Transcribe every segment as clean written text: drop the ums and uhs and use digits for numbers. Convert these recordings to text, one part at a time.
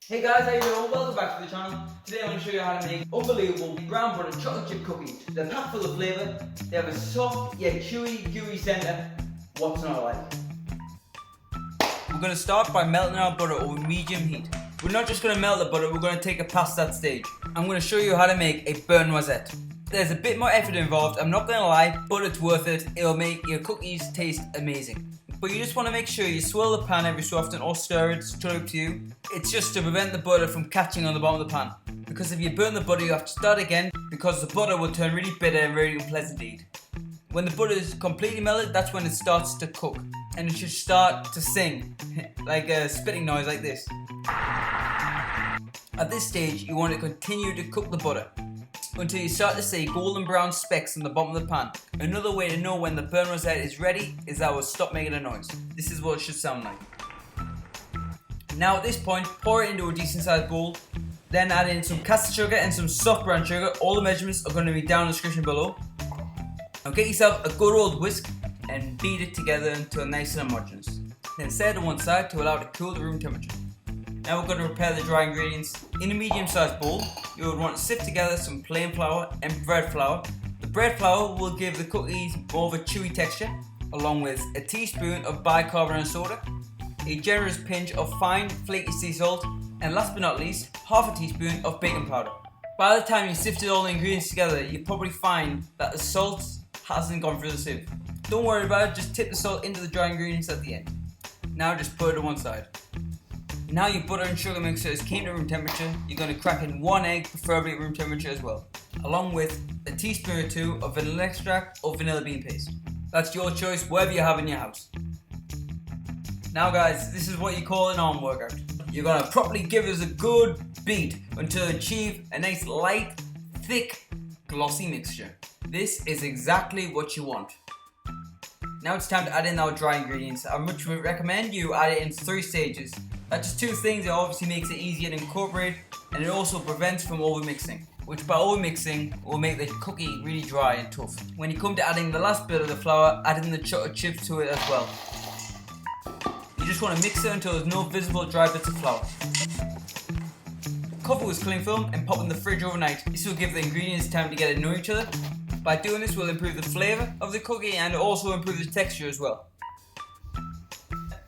Hey guys, how you doing? Welcome back to the channel. Today I'm going to show you how to make unbelievable brown butter chocolate chip cookies. They're packed full of flavour, they have a soft yet chewy, gooey centre. What's not like? We're going to start by melting our butter over medium heat. We're not just going to melt the butter, we're going to take it past that stage. I'm going to show you how to make a beurre noisette. There's a bit more effort involved, I'm not going to lie, but it's worth it. It'll make your cookies taste amazing. But you just want to make sure you swirl the pan every so often or stir it, it's totally up to you. It's just to prevent the butter from catching on the bottom of the pan. Because if you burn the butter you have to start again because the butter will turn really bitter and very unpleasant to eat. When the butter is completely melted, that's when it starts to cook. And it should start to sing, like a spitting noise like this. At this stage you want to continue to cook the butter until you start to see golden brown specks on the bottom of the pan. Another way to know when the beurre noisette is ready is that it will stop making a noise. This is what it should sound like. Now at this point, pour it into a decent sized bowl. Then add in some caster sugar and some soft brown sugar. All the measurements are going to be down in the description below. Now get yourself a good old whisk and beat it together until nice and homogeneous. Then set it to one side to allow it to cool to room temperature. Now we're going to prepare the dry ingredients. In a medium sized bowl, you would want to sift together some plain flour and bread flour. The bread flour will give the cookies more of a chewy texture, along with a teaspoon of bicarbonate soda, a generous pinch of fine flaky sea salt, and last but not least, half a teaspoon of baking powder. By the time you sifted all the ingredients together, you'll probably find that the salt hasn't gone through the sieve. Don't worry about it, just tip the salt into the dry ingredients at the end. Now just put it to one side. Now your butter and sugar mixture is came to room temperature, you're going to crack in one egg, preferably at room temperature as well, along with a teaspoon or two of vanilla extract or vanilla bean paste. That's your choice, whatever you have in your house. Now guys, this is what you call an arm workout. You're going to properly give us a good beat until you achieve a nice light, thick, glossy mixture. This is exactly what you want. Now it's time to add in our dry ingredients. I much would recommend you add it in 3 stages. That's just 2 things. It obviously makes it easier to incorporate, and it also prevents from overmixing, which by overmixing will make the cookie really dry and tough. When you come to adding the last bit of the flour, add in the chocolate chips to it as well. You just want to mix it until there's no visible dry bits of flour. Cover with cling film and pop in the fridge overnight. This will give the ingredients time to get to know each other. By doing this, we'll improve the flavour of the cookie and also improve the texture as well.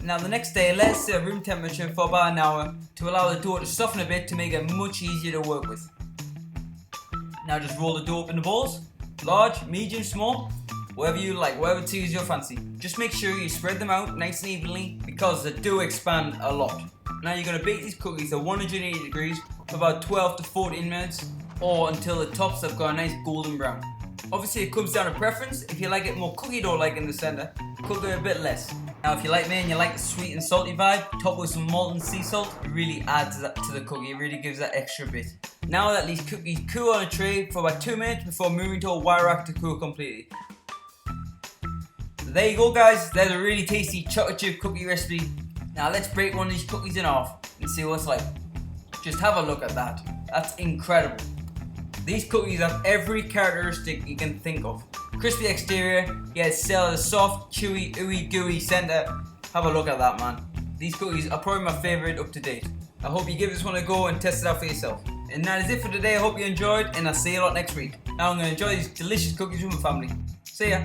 Now the next day, let it sit at room temperature for about an hour to allow the dough to soften a bit to make it much easier to work with. Now just roll the dough up into balls, large, medium, small, whatever you like, whatever suits your fancy. Just make sure you spread them out nice and evenly because they do expand a lot. Now you're going to bake these cookies at 180 degrees for about 12 to 14 minutes or until the tops have got a nice golden brown. Obviously it comes down to preference. If you like it more cookie dough like in the centre, cook it a bit less. Now if you like me and you like the sweet and salty vibe, top with some Maldon Sea Salt, it really adds that to the cookie, it really gives that extra bit. Now let these cookies cool on a tray for about 2 minutes before moving to a wire rack to cool completely. So there you go guys, there's a really tasty chocolate chip cookie recipe. Now let's break one of these cookies in half and see what it's like. Just have a look at that, that's incredible. These cookies have every characteristic you can think of. Crispy exterior, yet still a soft, chewy, ooey gooey centre. Have a look at that, man. These cookies are probably my favourite up to date. I hope you give this one a go and test it out for yourself. And that is it for today. I hope you enjoyed and I'll see you a lot next week. Now I'm going to enjoy these delicious cookies with my family. See ya.